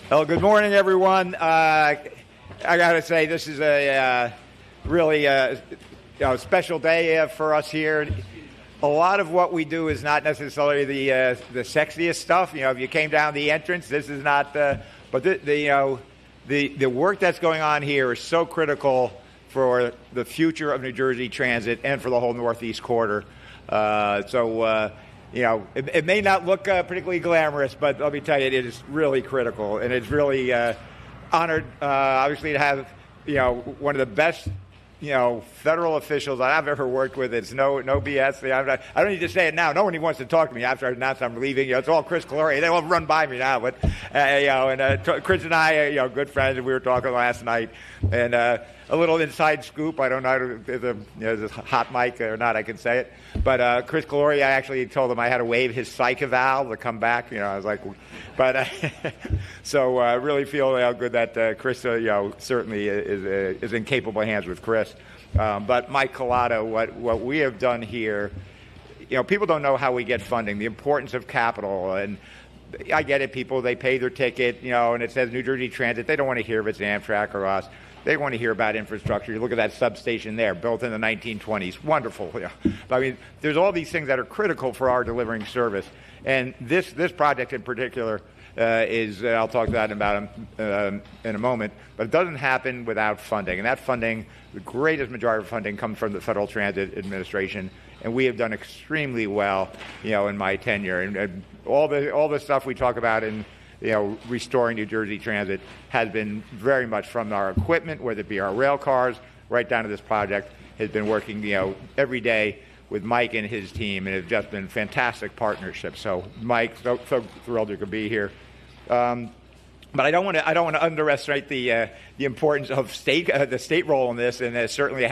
Well, good morning, everyone. I got to say, this is a really special day for us here. A lot of what we do is not necessarily the sexiest stuff. If you came down the entrance, this is not. But the work that's going on here is so critical for the future of New Jersey transit and for the whole Northeast Corridor. It may not look particularly glamorous, but let me tell you, it is really critical, and it's really honored, obviously, to have one of the best federal officials I've ever worked with. It's no BS. I don't need to say it now. No one even wants to talk to me after I announce I'm leaving. It's all Chris Calori. They all run by me now. But Chris and I are good friends, and we were talking last night. And a little inside scoop. I don't know if there's a hot mic or not. I can say it. But Chris Calori, I actually told him I had to waive his psych eval to come back. I was like, but so I really feel good that Chris, certainly is in capable hands with Chris. But Mike Collado, what we have done here, people don't know how we get funding, the importance of capital, and I get it. People, they pay their ticket, and it says New Jersey Transit. They don't want to hear if it's Amtrak or us. They want to hear about infrastructure. You look at that substation there, built in the 1920s. Wonderful. I mean, there's all these things that are critical for our delivering service. And this project in particular is, I'll talk about in a moment, but it doesn't happen without funding. And that funding, the greatest majority of funding comes from the Federal Transit Administration. And we have done extremely well, in my tenure. And all the stuff we talk about in restoring New Jersey Transit has been very much from our equipment, whether it be our rail cars, right down to this project, has been working, every day with Mike and his team, and it's just been fantastic partnership. So, Mike, so thrilled you could be here. But I don't want to underestimate the importance of the state role in this, and certainly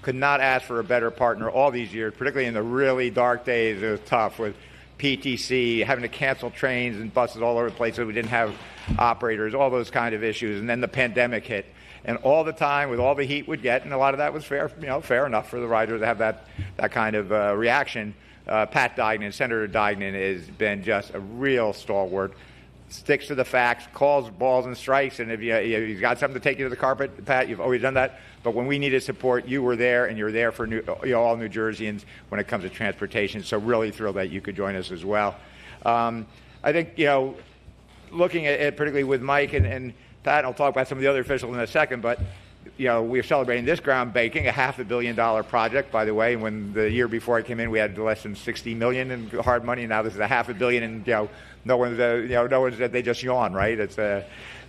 could not ask for a better partner all these years, particularly in the really dark days. It was tough with PTC, having to cancel trains and buses all over the place so we didn't have operators, all those kind of issues. And then the pandemic hit. And all the time, with all the heat we'd get, and a lot of that was fair enough for the riders to have that kind of reaction. Pat Deignan, Senator Deignan, has been just a real stalwart. Sticks to the facts, calls balls and strikes, and if you've got something to take you to the carpet, Pat, you've always done that. But when we needed support, you were there, and you're there for all New Jerseyans when it comes to transportation. So really thrilled that you could join us as well. I think, looking at particularly with Mike and Pat, and I'll talk about some of the other officials in a second, but we're celebrating this groundbreaking, a $500 million project, by the way. When the year before I came in, we had less than $60 million in hard money. Now this is $500 million, and no one's they just yawn, right? It's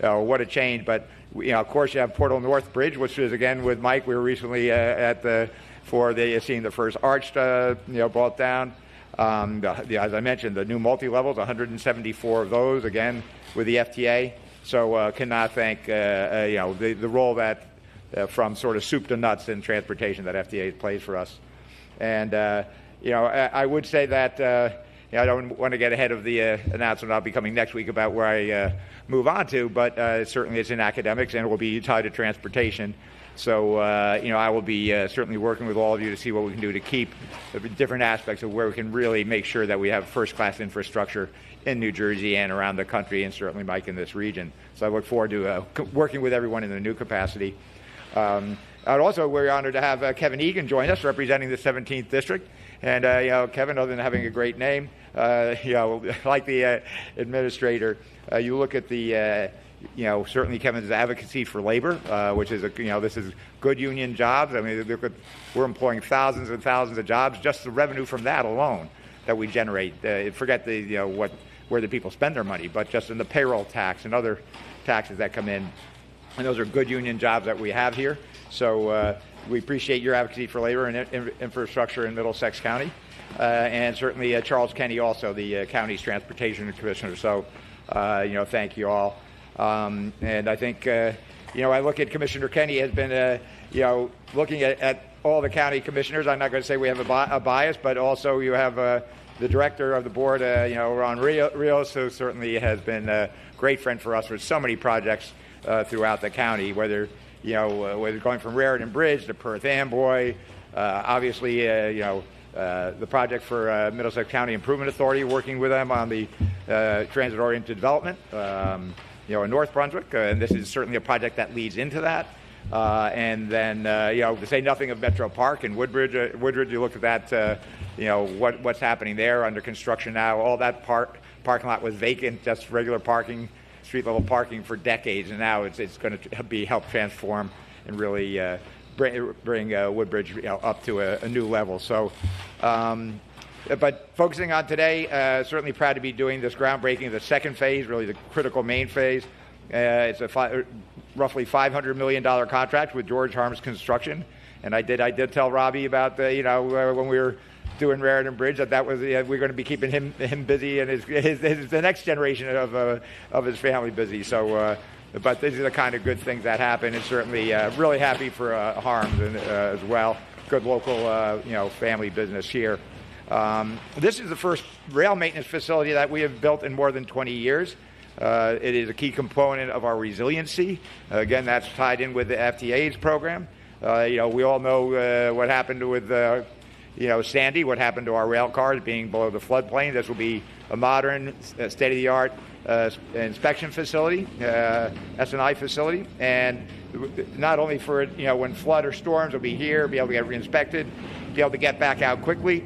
what a change. But of course, you have Portal North Bridge, which is again with Mike. We were recently seeing the first arch brought down. As I mentioned, the new multi-levels, 174 of those, again with the FTA. So cannot thank the role that from sort of soup to nuts in transportation that FTA plays for us. And I would say that I don't want to get ahead of the announcement I'll be coming next week about where I move on to, but certainly it's in academics and it will be tied to transportation. So I will be certainly working with all of you to see what we can do to keep the different aspects of where we can really make sure that we have first-class infrastructure in New Jersey and around the country, and certainly, Mike, in this region. So I look forward to working with everyone in the new capacity. We're honored to have Kevin Egan join us, representing the 17th District. And, Kevin, other than having a great name, like the administrator, you look at the, certainly Kevin's advocacy for labor, which is, this is good union jobs. I mean, we're employing thousands and thousands of jobs, just the revenue from that alone that we generate. Forget where the people spend their money, but just in the payroll tax and other taxes that come in. And those are good union jobs that we have here. So we appreciate your advocacy for labor and infrastructure in Middlesex County. And certainly Charles Kenny, also the county's transportation commissioner. So, thank you all. And I think, I look at Commissioner Kenny has been, looking at all the county commissioners. I'm not going to say we have a bias, but also you have the director of the board, Ron Rios, who certainly has been a great friend for us with so many projects throughout the county, whether going from Raritan Bridge to Perth Amboy, obviously, the project for Middlesex County Improvement Authority, working with them on the transit-oriented development. in North Brunswick, and this is certainly a project that leads into that. And then, to say nothing of Metro Park and Woodbridge. You look at that, what's happening there under construction now. All that parking lot was vacant, just regular parking, street level parking for decades, and now it's going to be help transform and really bring Woodbridge up to a new level. So, but focusing on today, certainly proud to be doing this groundbreaking, the second phase, really the critical main phase. It's a roughly $500 million contract with George Harms Construction, and I did tell Robbie about when we were doing Raritan Bridge that was we're going to be keeping him busy and the next generation of his family busy. So, but these are the kind of good things that happen, and certainly really happy for Harms as well. Good local family business here. This is the first rail maintenance facility that we have built in more than 20 years. It is a key component of our resiliency. Again, that's tied in with the FTA's program. We all know what happened with Sandy, what happened to our rail cars being below the floodplain. This will be a modern, state-of-the-art inspection facility, S&I facility, and not only for when flood or storms will be here, be able to get re-inspected, be able to get back out quickly.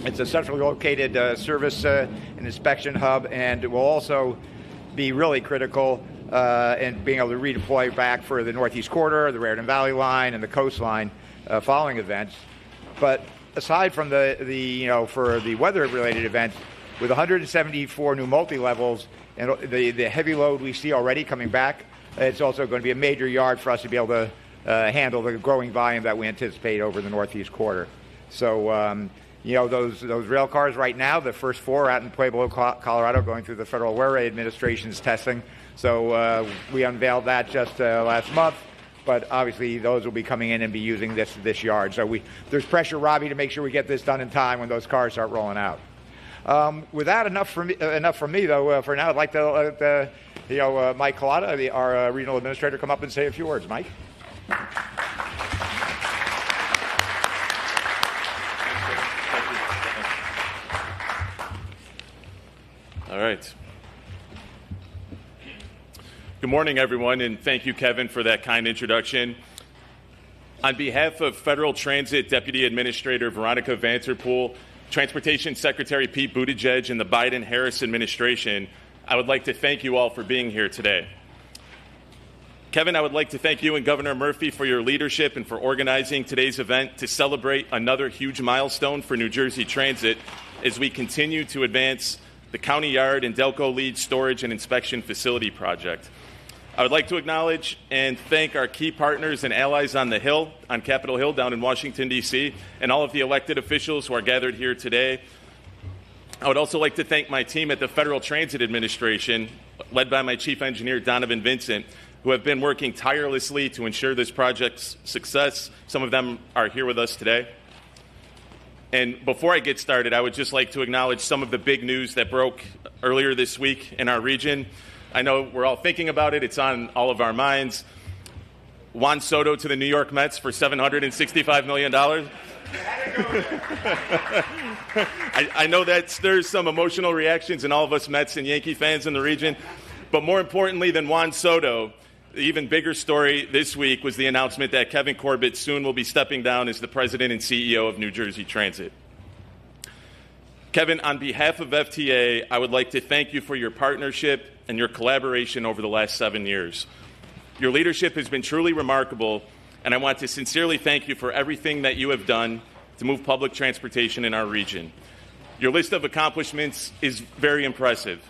It's a centrally located service and inspection hub, and it will also be really critical in being able to redeploy back for the Northeast Corridor, the Raritan Valley Line, and the coastline following events. But aside from for the weather-related events, with 174 new multi-levels and the heavy load we see already coming back, it's also going to be a major yard for us to be able to handle the growing volume that we anticipate over the Northeast Corridor. So, those rail cars right now, the first 4 out in Pueblo, Colorado, going through the Federal Railway Administration's testing. So we unveiled that just last month. But obviously, those will be coming in and be using this yard. So there's pressure, Robbie, to make sure we get this done in time when those cars start rolling out. With that, enough from me, though. For now, I'd like to let Mike Collada, our regional administrator, come up and say a few words. Mike. All right. Good morning, everyone, and thank you, Kevin, for that kind introduction. On behalf of Federal Transit Deputy Administrator Veronica Vanterpool, Transportation Secretary Pete Buttigieg, and the Biden-Harris administration, I would like to thank you all for being here today. Kevin, I would like to thank you and Governor Murphy for your leadership and for organizing today's event to celebrate another huge milestone for New Jersey Transit as we continue to advance the County Yard and Delco Lead Storage and Inspection Facility project. I would like to acknowledge and thank our key partners and allies on the Hill, on Capitol Hill down in Washington, D.C., and all of the elected officials who are gathered here today. I would also like to thank my team at the Federal Transit Administration, led by my Chief Engineer, Donovan Vincent, who have been working tirelessly to ensure this project's success. Some of them are here with us today. And before I get started, I would just like to acknowledge some of the big news that broke earlier this week in our region. I know we're all thinking about it. It's on all of our minds. Juan Soto to the New York Mets for $765 million. I know that stirs some emotional reactions in all of us Mets and Yankee fans in the region. But more importantly than Juan Soto, the even bigger story this week was the announcement that Kevin Corbett soon will be stepping down as the president and CEO of New Jersey Transit. Kevin, on behalf of FTA, I would like to thank you for your partnership and your collaboration over the last 7 years. Your leadership has been truly remarkable, and I want to sincerely thank you for everything that you have done to move public transportation in our region. Your list of accomplishments is very impressive.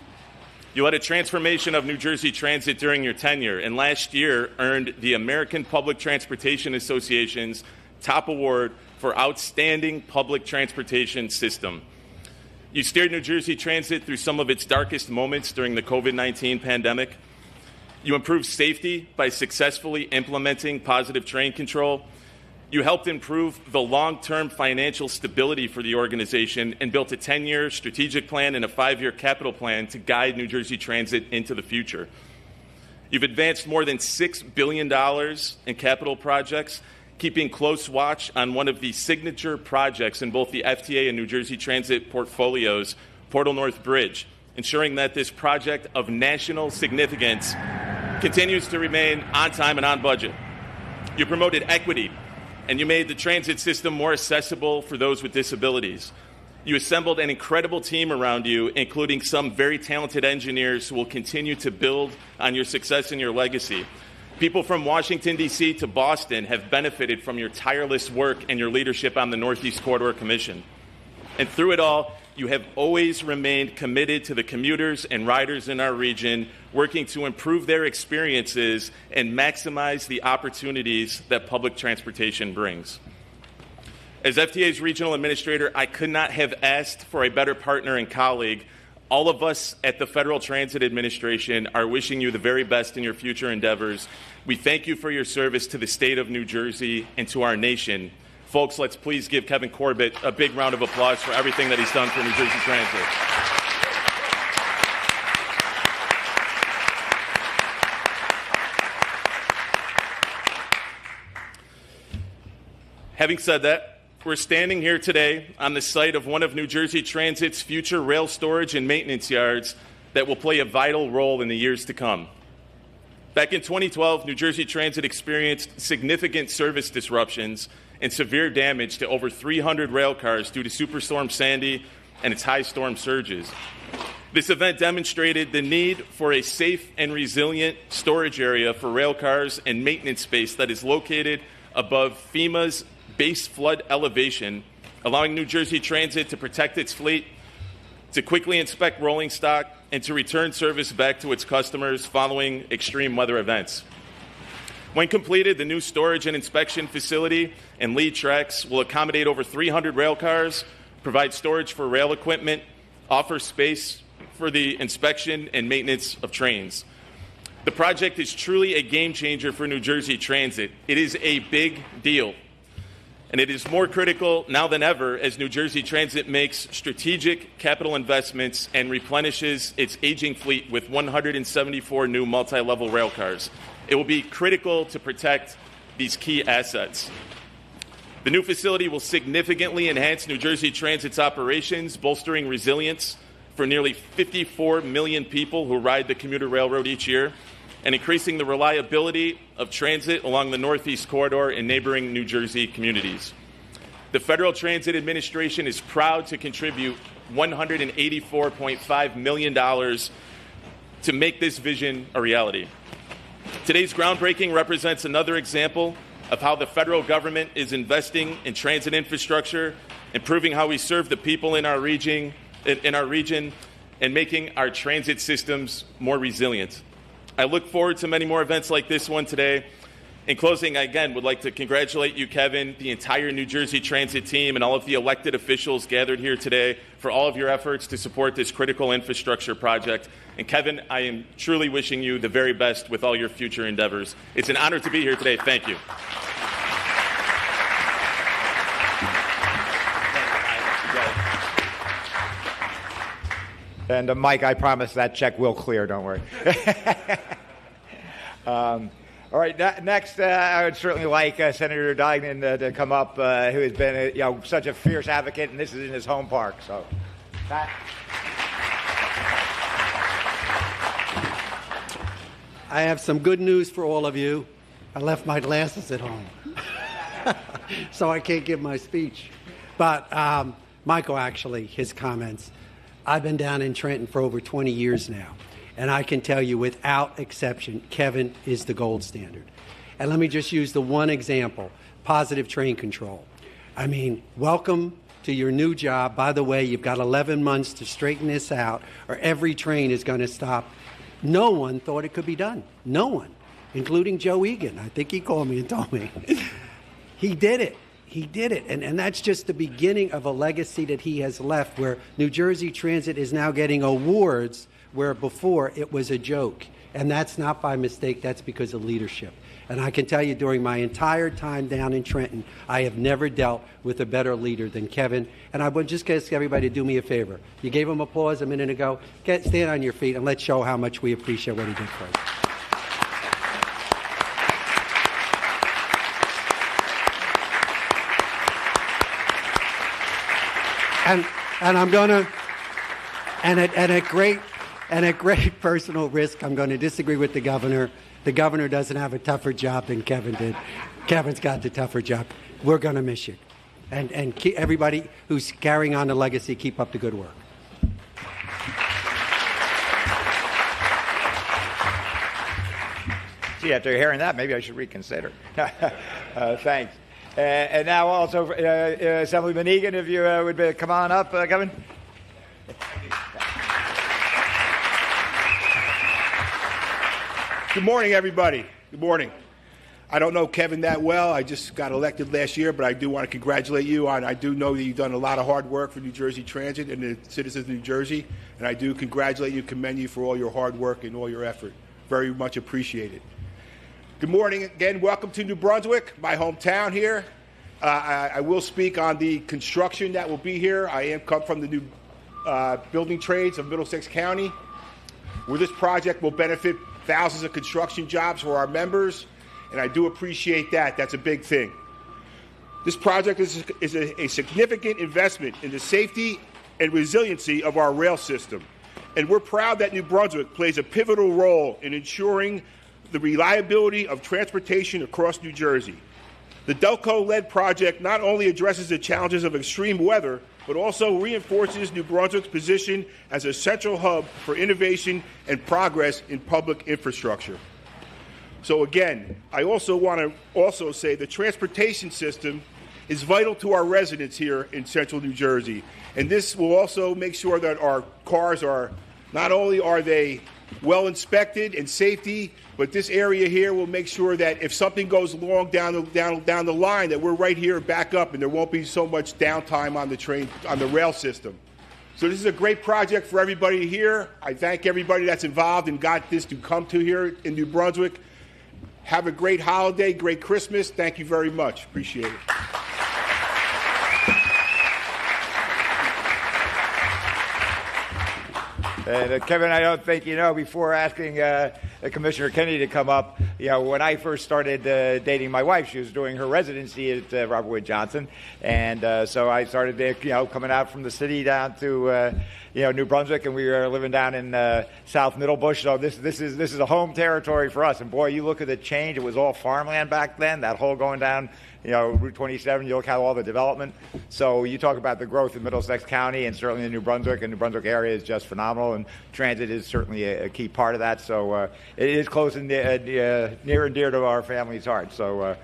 You led a transformation of New Jersey Transit during your tenure, and last year earned the American Public Transportation Association's top award for Outstanding Public Transportation System. You steered New Jersey Transit through some of its darkest moments during the COVID-19 pandemic. You improved safety by successfully implementing positive train control. You helped improve the long-term financial stability for the organization and built a 10-year strategic plan and a 5-year capital plan to guide New Jersey Transit into the future. You've advanced more than $6 billion in capital projects, keeping close watch on one of the signature projects in both the FTA and New Jersey Transit portfolios, Portal North Bridge, ensuring that this project of national significance continues to remain on time and on budget. You promoted equity, and you made the transit system more accessible for those with disabilities. You assembled an incredible team around you, including some very talented engineers who will continue to build on your success and your legacy. People from Washington, D.C. to Boston have benefited from your tireless work and your leadership on the Northeast Corridor Commission. And through it all, you have always remained committed to the commuters and riders in our region, working to improve their experiences and maximize the opportunities that public transportation brings. As FTA's regional administrator, I could not have asked for a better partner and colleague. All of us at the Federal Transit Administration are wishing you the very best in your future endeavors. We thank you for your service to the state of New Jersey and to our nation. Folks, let's please give Kevin Corbett a big round of applause for everything that he's done for New Jersey Transit. Having said that, we're standing here today on the site of one of New Jersey Transit's future rail storage and maintenance yards that will play a vital role in the years to come. Back in 2012, New Jersey Transit experienced significant service disruptions and severe damage to over 300 rail cars due to Superstorm Sandy and its high storm surges. This event demonstrated the need for a safe and resilient storage area for rail cars and maintenance space that is located above FEMA's base flood elevation, allowing New Jersey Transit to protect its fleet, to quickly inspect rolling stock, and to return service back to its customers following extreme weather events. When completed, the new storage and inspection facility and lead tracks will accommodate over 300 rail cars, provide storage for rail equipment, offer space for the inspection and maintenance of trains. The project is truly a game changer for New Jersey Transit. It is a big deal. And it is more critical now than ever as New Jersey Transit makes strategic capital investments and replenishes its aging fleet with 174 new multi-level rail cars. It will be critical to protect these key assets. The new facility will significantly enhance New Jersey Transit's operations, bolstering resilience for nearly 54 million people who ride the commuter railroad each year, and increasing the reliability of transit along the Northeast Corridor and neighboring New Jersey communities. The Federal Transit Administration is proud to contribute $184.5 million to make this vision a reality. Today's groundbreaking represents another example of how the federal government is investing in transit infrastructure, improving how we serve the people in our region, and making our transit systems more resilient. I look forward to many more events like this one today. In closing, I again would like to congratulate you, Kevin, the entire New Jersey Transit team, and all of the elected officials gathered here today for all of your efforts to support this critical infrastructure project. And Kevin, I am truly wishing you the very best with all your future endeavors. It's an honor to be here today. Thank you. And Mike, I promise that check will clear, don't worry. All right, next, I would certainly like Senator Duggan to come up, who has been such a fierce advocate, and this is in his home park. So, Pat. I have some good news for all of you. I left my glasses at home, so I can't give my speech. But Michael, actually, his comments. I've been down in Trenton for over 20 years now, and I can tell you without exception, Kevin is the gold standard. And let me just use the one example, positive train control. I mean, welcome to your new job. By the way, you've got 11 months to straighten this out, or every train is going to stop. No one thought it could be done. No one, including Joe Egan. I think he called me and told me. He did it. He did it, and that's just the beginning of a legacy that he has left, where New Jersey Transit is now getting awards where before it was a joke. And that's not by mistake, that's because of leadership. And I can tell you during my entire time down in Trenton, I have never dealt with a better leader than Kevin. And I would just ask everybody to do me a favor. You gave him applause a minute ago. Stand on your feet and let's show how much we appreciate what he did for us. And I'm going to, and at great And at great personal risk, I'm going to disagree with the governor. The governor doesn't have a tougher job than Kevin did. Kevin's got the tougher job. We're going to miss you. And everybody who's carrying on the legacy, keep up the good work. Gee, after hearing that, maybe I should reconsider. Thanks. And now also, Assemblyman Egan, if you would come on up, Kevin. Good morning, everybody. Good morning. I don't know Kevin that well. I just got elected last year, but I do want to congratulate you on, I do know that you've done a lot of hard work for New Jersey Transit and the citizens of New Jersey, and I do congratulate you, commend you for all your hard work and all your effort. Very much appreciated. Good morning again. Welcome to New Brunswick, my hometown here. I will speak on the construction that will be here. I come from the new building trades of Middlesex County, where this project will benefit thousands of construction jobs for our members, and I do appreciate that. That's a big thing. This project is a significant investment in the safety and resiliency of our rail system, and we're proud that New Brunswick plays a pivotal role in ensuring the reliability of transportation across New Jersey. The Delco-led project not only addresses the challenges of extreme weather, but also reinforces New Brunswick's position as a central hub for innovation and progress in public infrastructure. So again, I also want to say the transportation system is vital to our residents here in central New Jersey. And this will also make sure that our cars are, not only are they well inspected and safety, but this area here will make sure that if something goes wrong down the line, that we're right here back up and there won't be so much downtime on the train, on the rail system. So this is a great project for everybody here. I thank everybody that's involved and got this to come to here in New Brunswick. Have a great holiday, great Christmas. Thank you very much. Appreciate it. And Kevin, I don't think you know, before asking Commissioner Kennedy to come up, when I first started dating my wife, she was doing her residency at Robert Wood Johnson, and so I started coming out from the city down to New Brunswick, and we were living down in South Middlebush. So this is a home territory for us. And boy, you look at the change; it was all farmland back then. That whole going down Route 27, you look at all the development. So you talk about the growth in Middlesex County and certainly in New Brunswick, and New Brunswick area is just phenomenal, and transit is certainly a key part of that. So it is close and near and dear to our family's heart. So,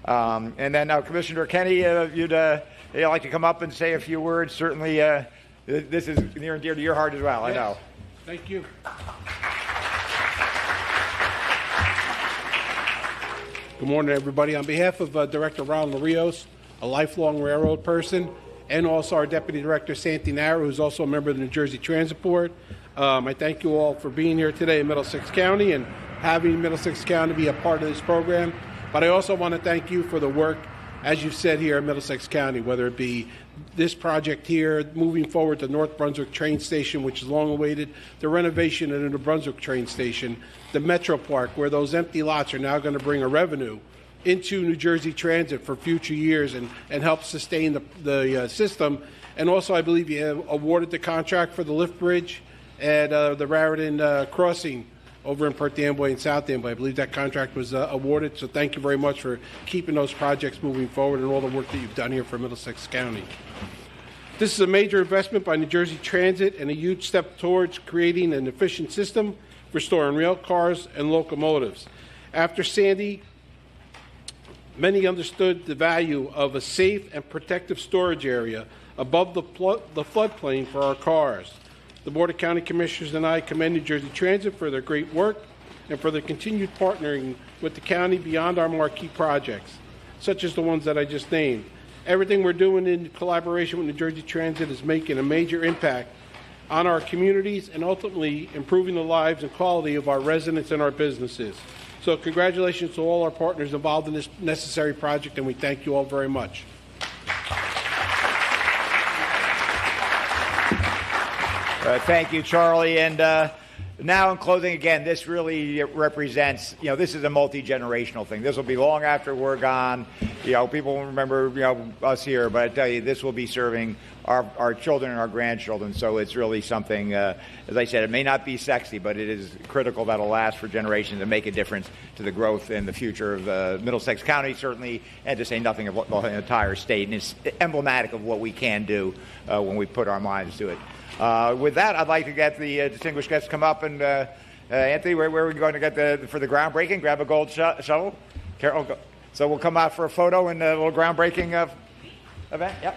and then now Commissioner Kennedy, you'd like to come up and say a few words. Certainly, this is near and dear to your heart as well, yes. I know. Thank you. Good morning, everybody. On behalf of Director Ron Larios, a lifelong railroad person, and also our Deputy Director, Santi Nara, who's also a member of the New Jersey Transit Board, I thank you all for being here today in Middlesex County and having Middlesex County be a part of this program. But I also want to thank you for the work, as you've said, here in Middlesex County, whether it be this project here, moving forward to North Brunswick train station, which is long awaited, the renovation of the New Brunswick train station, the Metro Park, where those empty lots are now going to bring a revenue into New Jersey Transit for future years and help sustain the system. And also, I believe you have awarded the contract for the lift bridge at the Raritan crossing over in Perth Amboy and South Amboy. I believe that contract was awarded, so thank you very much for keeping those projects moving forward and all the work that you've done here for Middlesex County. This is a major investment by New Jersey Transit and a huge step towards creating an efficient system for storing rail cars and locomotives. After Sandy, many understood the value of a safe and protective storage area above the floodplain for our cars. The Board of County Commissioners and I commend New Jersey Transit for their great work and for their continued partnering with the county beyond our marquee projects, such as the ones that I just named. Everything we're doing in collaboration with New Jersey Transit is making a major impact on our communities and ultimately improving the lives and quality of our residents and our businesses. So congratulations to all our partners involved in this necessary project, and we thank you all very much. Thank you, Charlie. And now in closing, again, this really represents, this is a multi-generational thing. This will be long after we're gone. People will remember, us here, but I tell you, this will be serving our children and our grandchildren. So it's really something, as I said, it may not be sexy, but it is critical that'll last for generations and make a difference to the growth and the future of Middlesex County, certainly, and to say nothing of the entire state. And it's emblematic of what we can do when we put our minds to it. With that, I'd like to get the distinguished guests to come up. And Anthony, where are we going to get for the groundbreaking? Grab a gold shovel. Carol, go. So we'll come out for a photo and a little groundbreaking event. Yep.